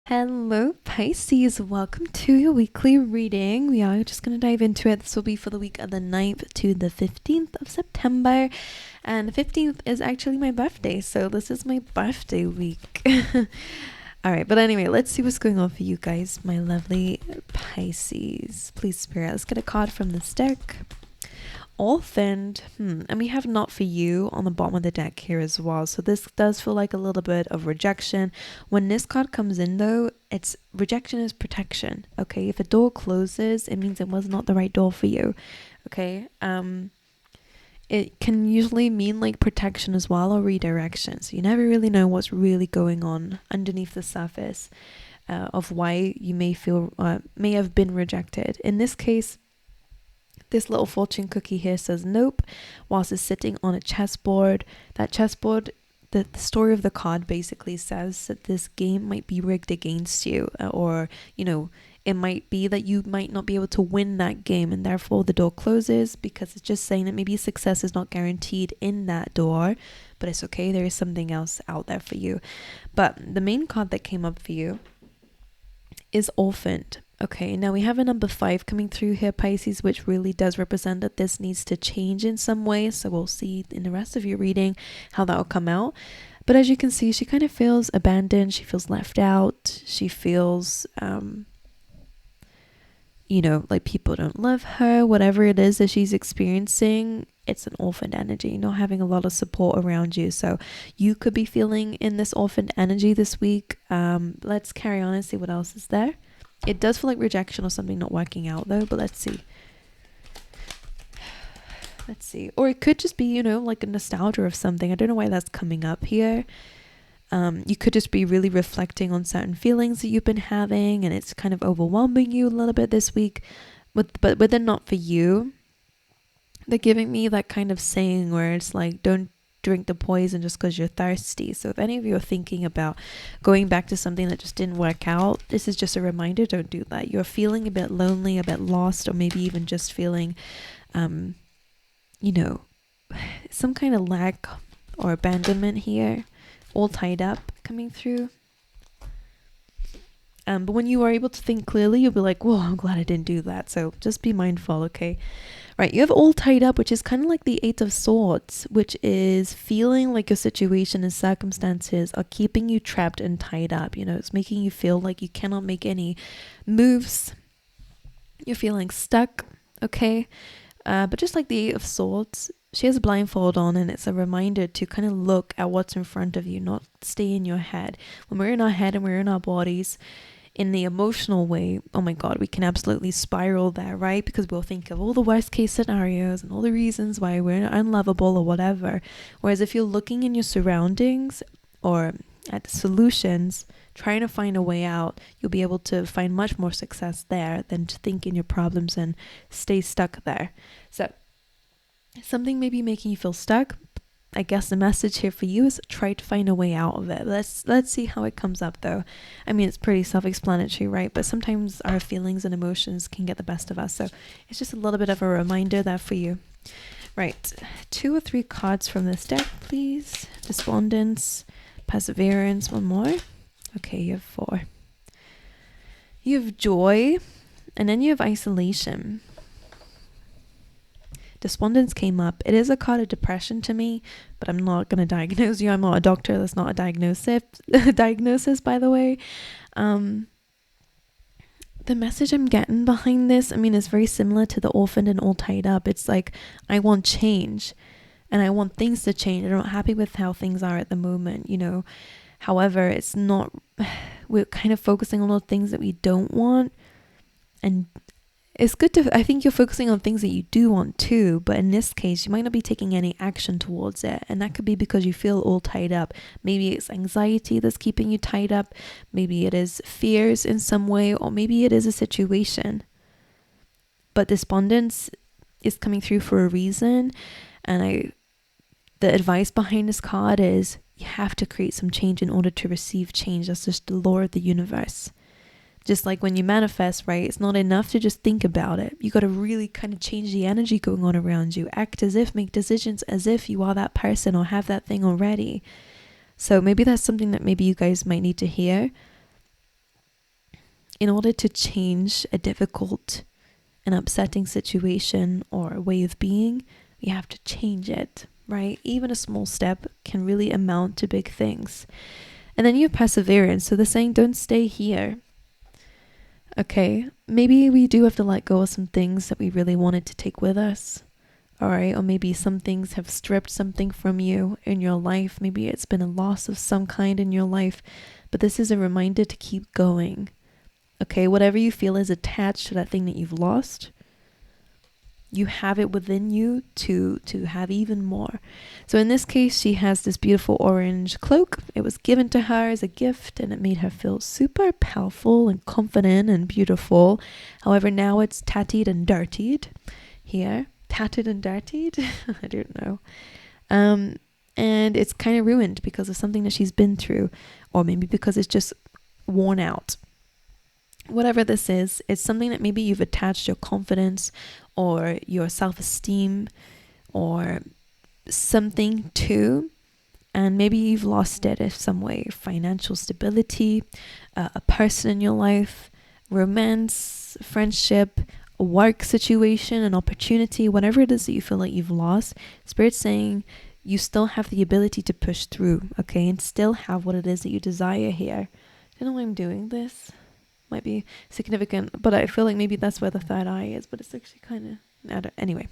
Hello, Pisces. Welcome to your weekly reading. We are just going to dive into it. This will be for the week of the 9th to the 15th of September. And the 15th is actually my birthday. So this is my birthday week. All right. But anyway, let's see what's going on for you guys, my lovely Pisces. Please, Spirit, let's get a card from this deck. Orphaned, and we have not for you on the bottom of the deck here as well. So this does feel like a little bit of rejection. When this card comes in though, it's rejection is protection. Okay, if a door closes, it means it was not the right door for you. Okay, it can usually mean like protection as well, or redirection. So you never really know what's really going on underneath the surface of why you may have been rejected. In this case, this little fortune cookie here says nope, whilst it's sitting on a chessboard. That chessboard, the story of the card basically says that this game might be rigged against you, or, it might be that you might not be able to win that game, and therefore the door closes, because it's just saying that maybe success is not guaranteed in that door, but it's okay, there is something else out there for you. But the main card that came up for you is Orphaned. Okay, now we have a number 5 coming through here, Pisces, which really does represent that this needs to change in some way. So we'll see in the rest of your reading how that will come out. But as you can see, she kind of feels abandoned. She feels left out. She feels, like people don't love her. Whatever it is that she's experiencing, it's an orphaned energy, not having a lot of support around you. So you could be feeling in this orphaned energy this week. Let's carry on and see what else is there. It does feel like rejection or something not working out though, but let's see. Or it could just be, like a nostalgia of something. I don't know why that's coming up here. You could just be really reflecting on certain feelings that you've been having, and it's kind of overwhelming you a little bit this week. But they're not for you. They're giving me that kind of saying where it's like, don't drink the poison just because you're thirsty. So if any of you are thinking about going back to something that just didn't work out, this is just a reminder, don't do that. You're feeling a bit lonely, a bit lost, or maybe even just feeling some kind of lack or abandonment here, all tied up coming through. But when you are able to think clearly, you'll be like, whoa, I'm glad I didn't do that. So just be mindful, okay? Right, you have all tied up, which is kind of like the 8 of Swords, which is feeling like your situation and circumstances are keeping you trapped and tied up. It's making you feel like you cannot make any moves. You're feeling stuck, okay? But just like the 8 of Swords, she has a blindfold on, and it's a reminder to kind of look at what's in front of you, not stay in your head. When we're in our head and we're in our bodies, in the emotional way, oh my god, we can absolutely spiral there, right? Because we'll think of all the worst case scenarios and all the reasons why we're unlovable or whatever. Whereas if you're looking in your surroundings or at the solutions, trying to find a way out, you'll be able to find much more success there than to think in your problems and stay stuck there. So something may be making you feel stuck. I guess the message here for you is try to find a way out of it. Let's see how it comes up though. I mean, it's pretty self-explanatory, right? But sometimes our feelings and emotions can get the best of us. So it's just a little bit of a reminder there for you. Right. 2 or 3 cards from this deck, please. Despondence, perseverance, one more. Okay, you have 4. You have joy, and then you have isolation. Despondence came up. It is a card of depression to me, but I'm not going to diagnose you. I'm not a doctor. That's not a diagnosis, by the way. The message I'm getting behind this, is very similar to the orphaned and all tied up. It's like, I want change, and I want things to change. I'm not happy with how things are at the moment, However, it's not, we're kind of focusing on all the things that we don't want, and it's good I think you're focusing on things that you do want too, but in this case, you might not be taking any action towards it. And that could be because you feel all tied up. Maybe it's anxiety that's keeping you tied up. Maybe it is fears in some way, or maybe it is a situation. But despondence is coming through for a reason. And the advice behind this card is you have to create some change in order to receive change. That's just the law of the universe. Just like when you manifest, right? It's not enough to just think about it. You got to really kind of change the energy going on around you. Act as if, make decisions as if you are that person or have that thing already. So maybe that's something that maybe you guys might need to hear. in order to change a difficult and upsetting situation or way of being, we have to change it, right? Even a small step can really amount to big things. And then you have perseverance. So they're saying, don't stay here. Okay, maybe we do have to let go of some things that we really wanted to take with us. All right, or maybe some things have stripped something from you in your life. Maybe it's been a loss of some kind in your life, but this is a reminder to keep going. Okay, whatever you feel is attached to that thing that you've lost, you have it within you to have even more. So in this case, she has this beautiful orange cloak. It was given to her as a gift, and it made her feel super powerful and confident and beautiful. However, now it's tattered and dirtied here. Tattered and dirtied? I don't know. And it's kind of ruined because of something that she's been through, or maybe because it's just worn out. Whatever this is, it's something that maybe you've attached your confidence or your self-esteem or something to, and maybe you've lost it in some way. Financial stability, a person in your life, romance, friendship, a work situation, an opportunity, whatever it is that you feel like you've lost. Spirit's saying you still have the ability to push through, okay, and still have what it is that you desire here. I don't know why I'm doing this. Might be significant, but I feel like maybe that's where the third eye is, but it's actually kind of, anyway.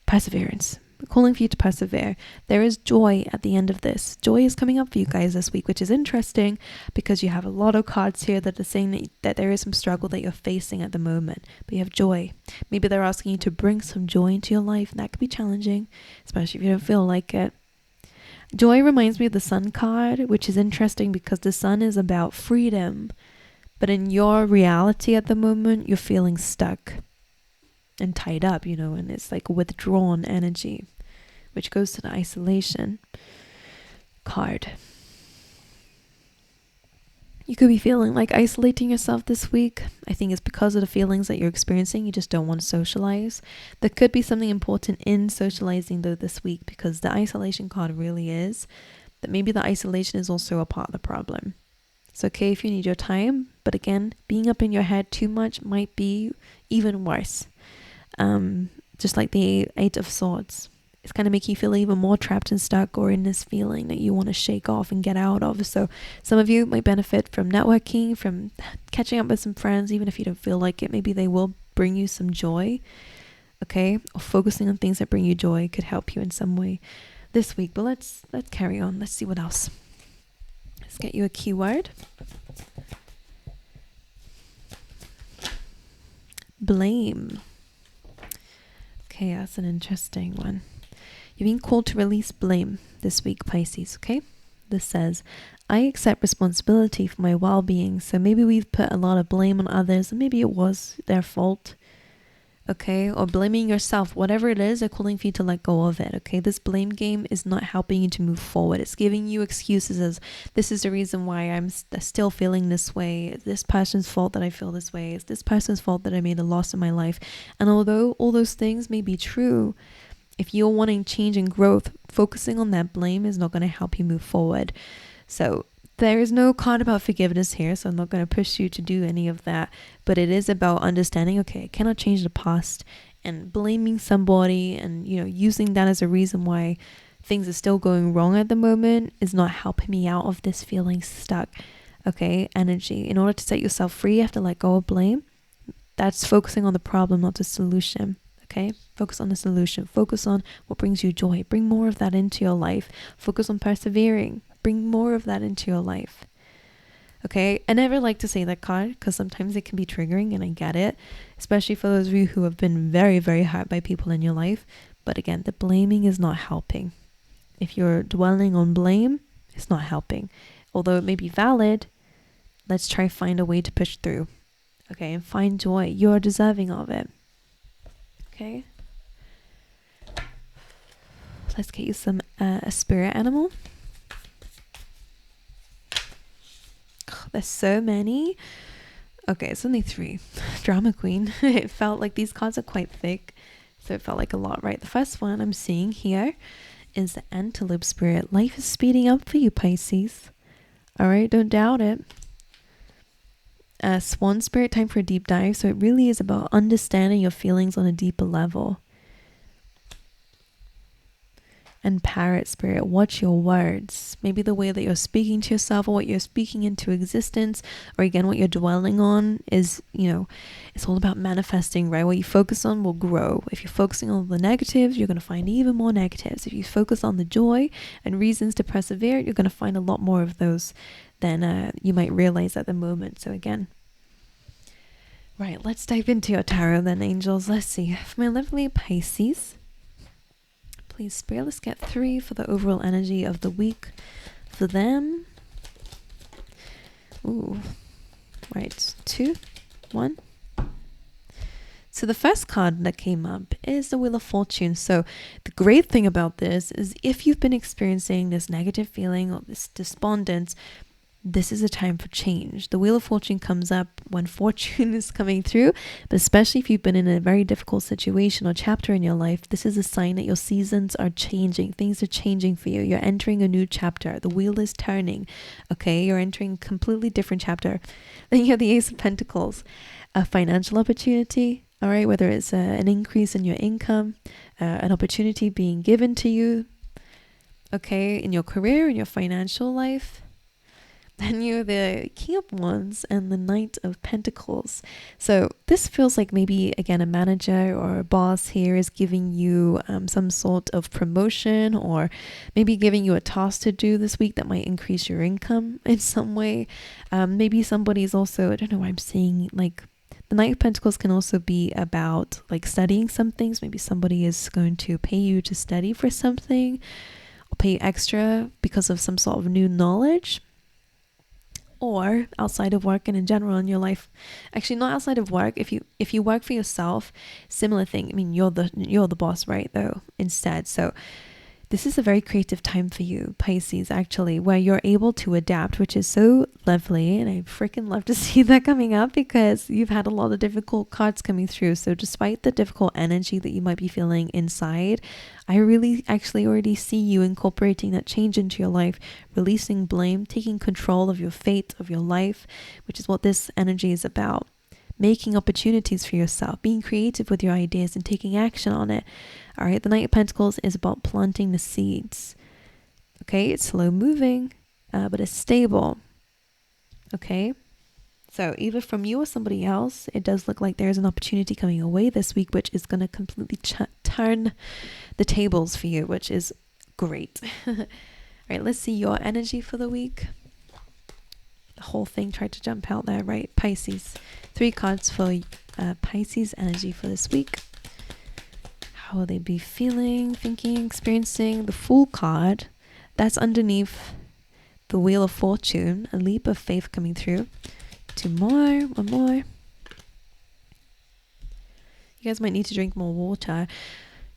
Perseverance. We're calling for you to persevere. There is joy at the end of this. Joy is coming up for you guys this week, which is interesting because you have a lot of cards here that are saying that there is some struggle that you're facing at the moment, but you have joy. Maybe they're asking you to bring some joy into your life, and that could be challenging, especially if you don't feel like it. Joy reminds me of the Sun card, which is interesting because the Sun is about freedom. But in your reality at the moment, you're feeling stuck and tied up, and it's like withdrawn energy, which goes to the isolation card. You could be feeling like isolating yourself this week. I think it's because of the feelings that you're experiencing. You just don't want to socialize. There could be something important in socializing though this week, because the isolation card really is that maybe the isolation is also a part of the problem. It's okay if you need your time, but again, being up in your head too much might be even worse. Just like the Eight of Swords. It's going to make you feel even more trapped and stuck, or in this feeling that you want to shake off and get out of. So some of you might benefit from networking, from catching up with some friends, even if you don't feel like it. Maybe they will bring you some joy, okay? Or focusing on things that bring you joy could help you in some way this week. But let's carry on. Let's see what else. Let's get you a keyword. Blame. Okay, that's an interesting one. You're being called to release blame this week, Pisces, okay? This says, I accept responsibility for my well-being. So maybe we've put a lot of blame on others, and maybe it was their fault. Okay, or blaming yourself, whatever it is, they're calling for you to let go of it. Okay, this blame game is not helping you to move forward. It's giving you excuses as, this is the reason why I'm still feeling this way. It's this person's fault that I feel this way. It's this person's fault that I made a loss in my life. And although all those things may be true, if you're wanting change and growth, focusing on that blame is not going to help you move forward. So there is no card about forgiveness here, so I'm not going to push you to do any of that. But it is about understanding, okay, I cannot change the past, and blaming somebody and, using that as a reason why things are still going wrong at the moment is not helping me out of this feeling stuck, okay, energy. In order to set yourself free, you have to let go of blame. That's focusing on the problem, not the solution, okay? Focus on the solution. Focus on what brings you joy. Bring more of that into your life. Focus on persevering. Bring more of that into your life. Okay, I never like to say that card because sometimes it can be triggering, and I get it, especially for those of you who have been very, very hurt by people in your life. But again, the blaming is not helping. If you're dwelling on blame, it's not helping. Although it may be valid, let's try find a way to push through. Okay, and find joy. You're deserving of it. Okay. Let's get you some a spirit animal. There's so many. Okay, it's only 3. Drama queen. It felt like these cards are quite thick, so it felt like a lot, right? The first one I'm seeing here is the antelope spirit. Life is speeding up for you, Pisces. All right, don't doubt it. Swan spirit, time for a deep dive. So it really is about understanding your feelings on a deeper level. And parrot spirit, watch your words. Maybe the way that you're speaking to yourself, or what you're speaking into existence, or again what you're dwelling on is, it's all about manifesting, right? What you focus on will grow. If you're focusing on the negatives, you're going to find even more negatives. If you focus on the joy and reasons to persevere, you're going to find a lot more of those than you might realize at the moment. So again, right, let's dive into your tarot then, angels. Let's see. For my lovely Pisces, please, Spirit, let's get 3 for the overall energy of the week for them. Ooh, right, 2, 1. So the first card that came up is the Wheel of Fortune. So the great thing about this is if you've been experiencing this negative feeling or this despondence, this is a time for change. The Wheel of Fortune comes up when fortune is coming through, but especially if you've been in a very difficult situation or chapter in your life, this is a sign that your seasons are changing. Things are changing for you. You're entering a new chapter. The wheel is turning. Okay, you're entering a completely different chapter. Then you have the Ace of Pentacles, a financial opportunity. All right, whether it's an increase in your income, an opportunity being given to you, okay, in your career, in your financial life. Then you're the King of Wands and the Knight of Pentacles. So this feels like maybe, again, a manager or a boss here is giving you some sort of promotion, or maybe giving you a task to do this week that might increase your income in some way. Maybe somebody's also, I don't know why I'm saying, like, the Knight of Pentacles can also be about like studying some things. Maybe somebody is going to pay you to study for something, or pay you extra because of some sort of new knowledge. Or outside of work and in general in your life. Actually, not outside of work. If you work for yourself, similar thing. I mean, you're the boss, right? Though instead, so this is a very creative time for you, Pisces, actually, where you're able to adapt, which is so lovely. And I freaking love to see that coming up, because you've had a lot of difficult cards coming through. So despite the difficult energy that you might be feeling inside, I really actually already see you incorporating that change into your life, releasing blame, taking control of your fate, of your life, which is what this energy is about. Making opportunities for yourself, being creative with your ideas and taking action on it. All right, the Knight of Pentacles is about planting the seeds. Okay, it's slow moving, but it's stable. Okay, so either from you or somebody else, it does look like there's an opportunity coming your way this week, which is going to completely turn the tables for you, which is great. All right, let's see your energy for the week. The whole thing tried to jump out there, right? Pisces. 3 cards for Pisces energy for this week. How will they be feeling, thinking, experiencing? The Fool card, that's underneath the Wheel of Fortune, a leap of faith coming through. 2 more, 1 more. You guys might need to drink more water.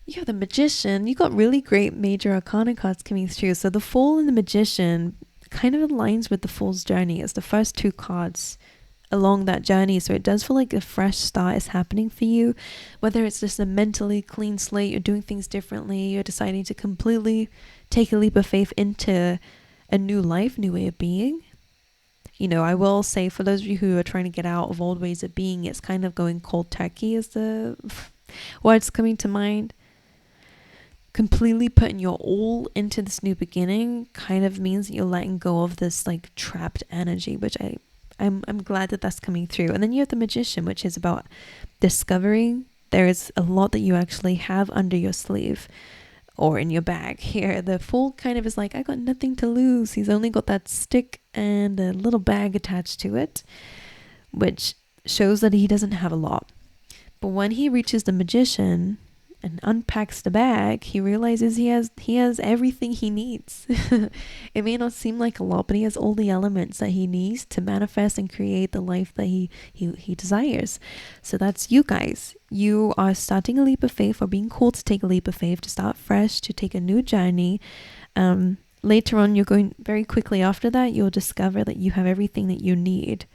You have the Magician. You got really great major arcana cards coming through. So the Fool and the Magician kind of aligns with the Fool's journey. It's the first 2 cards along that journey. So it does feel like a fresh start is happening for you, whether it's just a mentally clean slate, you're doing things differently, you're deciding to completely take a leap of faith into a new life, new way of being. I will say, for those of you who are trying to get out of old ways of being, it's kind of going cold turkey is the words coming to mind. Completely putting your all into this new beginning kind of means that you're letting go of this like trapped energy, which I'm glad that that's coming through. And then you have the Magician, which is about discovering there is a lot that you actually have under your sleeve or in your bag. Here, the Fool kind of is like, I got nothing to lose. He's only got that stick and a little bag attached to it, which shows that he doesn't have a lot. But when he reaches the Magician and unpacks the bag, he realizes he has everything he needs. It may not seem like a lot, but he has all the elements that he needs to manifest and create the life that he desires. So that's you guys. You are starting a leap of faith, or being called to take a leap of faith, to start fresh, to take a new journey. Later on, you're going very quickly after that, you'll discover that you have everything that you need,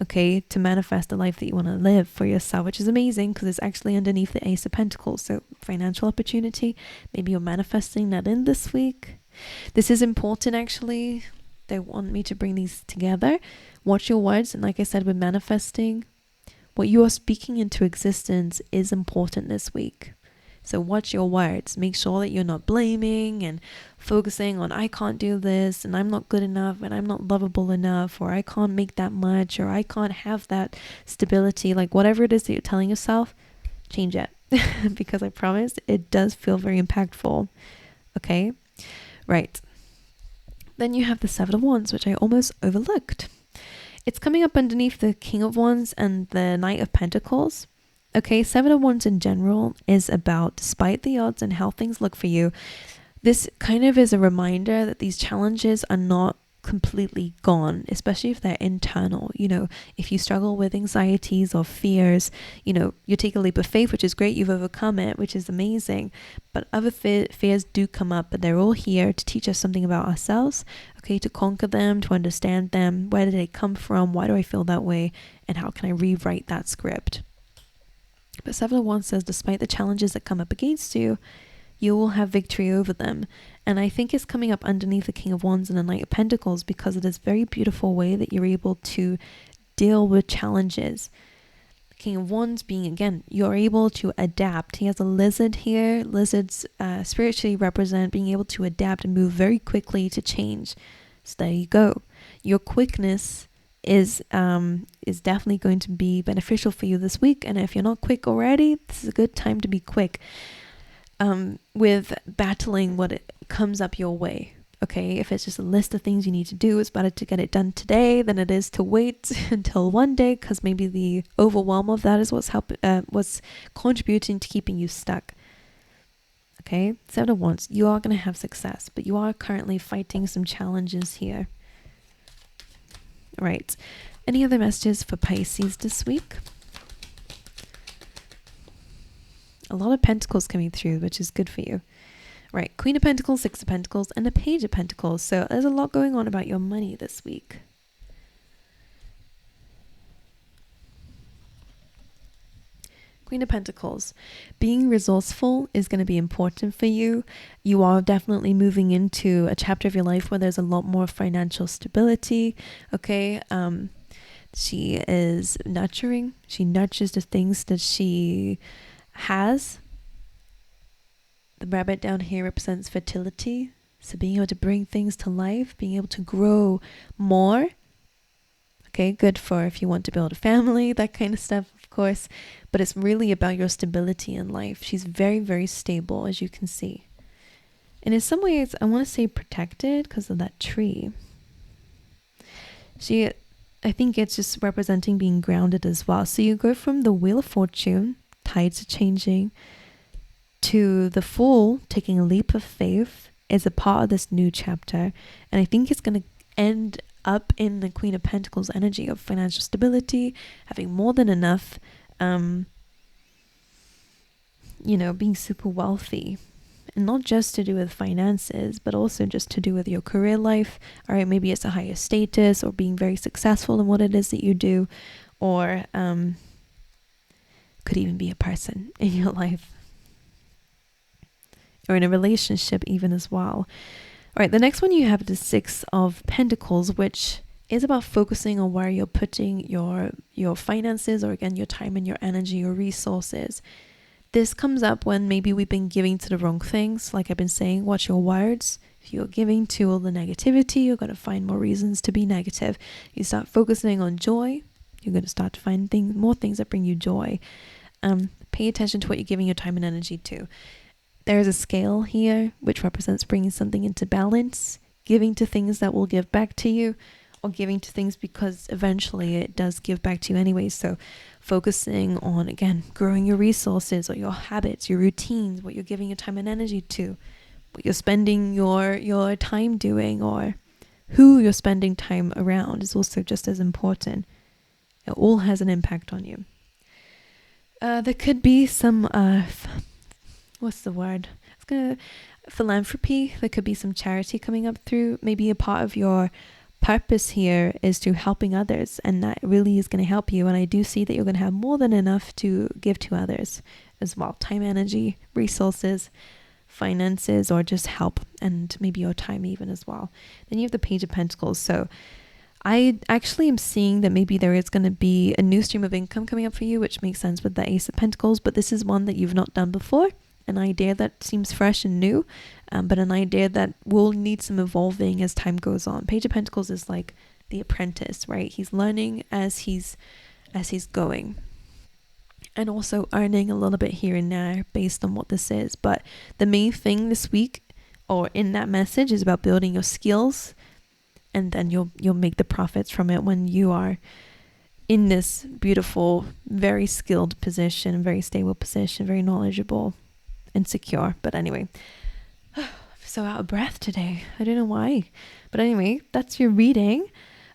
okay, to manifest the life that you want to live for yourself, which is amazing because it's actually underneath the Ace of Pentacles. So financial opportunity, maybe you're manifesting that in this week. This is important, actually. They want me to bring these together. Watch your words. And like I said, with manifesting, what you are speaking into existence is important this week. So watch your words. Make sure that you're not blaming and focusing on, I can't do this, and I'm not good enough, and I'm not lovable enough, or I can't make that much, or I can't have that stability. Like whatever it is that you're telling yourself, change it. Because I promise it does feel very impactful. Okay? Right. Then you have the Seven of Wands, which I almost overlooked. It's coming up underneath the King of Wands and the Knight of Pentacles. Okay, Seven of Wands in general is about, despite the odds and how things look for you, this kind of is a reminder that these challenges are not completely gone, especially if they're internal. You know, if you struggle with anxieties or fears, you know, you take a leap of faith, which is great, you've overcome it, which is amazing. But other fears do come up, but they're all here to teach us something about ourselves, okay, to conquer them, to understand them. Where did they come from? Why do I feel that way? And how can I rewrite that script? But Seven of Wands says, despite the challenges that come up against you, you will have victory over them. And I think it's coming up underneath the King of Wands and the Knight of Pentacles because it is a very beautiful way that you're able to deal with challenges. The King of Wands being, again, you're able to adapt. He has a lizard here. Lizards spiritually represent being able to adapt and move very quickly to change. So there you go. Your quickness is definitely going to be beneficial for you this week. And if you're not quick already, this is a good time to be quick with battling what it comes up your way. Okay, if it's just a list of things you need to do, it's better to get it done today than it is to wait until one day, because maybe the overwhelm of that is what's contributing to keeping you stuck. Okay, Seven of Wands, you are going to have success, but you are currently fighting some challenges here. Right. Any other messages for Pisces this week? A lot of Pentacles coming through, which is good for you. Right. Queen of Pentacles, Six of Pentacles, and the Page of Pentacles. So there's a lot going on about your money this week. Queen of Pentacles. Being resourceful is going to be important for you. You are definitely moving into a chapter of your life where there's a lot more financial stability. Okay. She is nurturing. She nurtures the things that she has. The rabbit down here represents fertility. So being able to bring things to life, being able to grow more. Okay, good for if you want to build a family, that kind of stuff, of course. But it's really about your stability in life. She's very, very stable, as you can see. And in some ways, I want to say protected because of that tree. I think it's just representing being grounded as well. So you go from the Wheel of Fortune, tides are changing, to the Fool, taking a leap of faith, is a part of this new chapter. And I think it's going to end up in the Queen of Pentacles energy of financial stability, having more than enough, being super wealthy. And not just to do with finances, but also just to do with your career life. All right, maybe it's a higher status or being very successful in what it is that you do, or could even be a person in your life, or in a relationship even as well. All right, the next one you have the Six of Pentacles, which is about focusing on where you're putting your finances, or again, your time and your energy, your resources. This comes up when maybe we've been giving to the wrong things. Like I've been saying, watch your words. If you're giving to all the negativity, you're going to find more reasons to be negative. You start focusing on joy, you're going to start to find more things that bring you joy. Pay attention to what you're giving your time and energy to. There is a scale here, which represents bringing something into balance, giving to things that will give back to you, or giving to things because eventually it does give back to you anyway. So focusing on, again, growing your resources or your habits, your routines, what you're giving your time and energy to, what you're spending your time doing, or who you're spending time around is also just as important. It all has an impact on you. There could be some philanthropy. There could be some charity coming up through. Maybe a part of your purpose here is to helping others, and that really is going to help you. And I do see that you're going to have more than enough to give to others as well. Time, energy, resources, finances or just help, and maybe your time even as well. Then you have the Page of Pentacles. So I actually am seeing that maybe there is going to be a new stream of income coming up for you, which makes sense with the Ace of Pentacles, but this is one that you've not done before, an idea that seems fresh and new, but an idea that will need some evolving as time goes on. Page of Pentacles is like the apprentice, right? He's learning as he's going, and also earning a little bit here and there based on what this is. But the main thing this week, or in that message, is about building your skills, and then you'll make the profits from it when you are in this beautiful, very skilled position, very stable position, very knowledgeable and secure. But anyway, I'm so out of breath today. I don't know why. But anyway, that's your reading.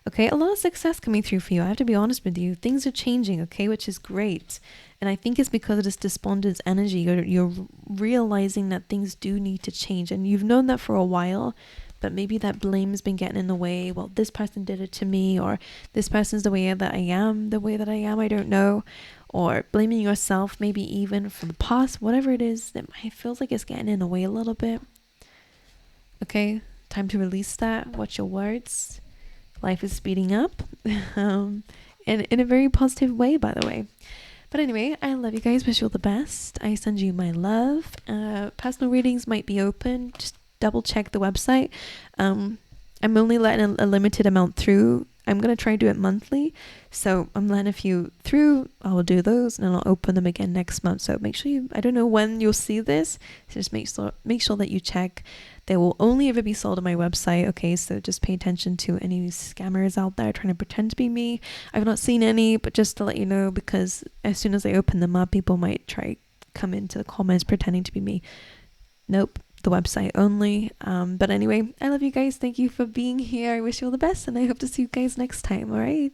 Okay, a lot of success coming through for you. I have to be honest with you. Things are changing, okay, which is great. And I think it's because of this despondence energy. You're realizing that things do need to change. And you've known that for a while, but maybe that blame has been getting in the way. Well, this person did it to me, or this person's the way that I am, I don't know. Or blaming yourself, maybe even for the past, whatever it is that feels like it's getting in the way a little bit. Okay, time to release that. Watch your words. Life is speeding up, and in a very positive way, by the way. But anyway, I love you guys. Wish you all the best. I send you my love. Personal readings might be open. Just double check the website. I'm only letting a limited amount through. I'm going to try to do it monthly. So I'm letting a few through. I'll do those and then I'll open them again next month. So make sure I don't know when you'll see this. So just make sure that you check. They will only ever be sold on my website. Okay, so just pay attention to any scammers out there trying to pretend to be me. I've not seen any, but just to let you know, because as soon as I open them up, people might try come into the comments pretending to be me. Nope, the website only. But anyway, I love you guys. Thank you for being here. I wish you all the best, and I hope to see you guys next time. All right.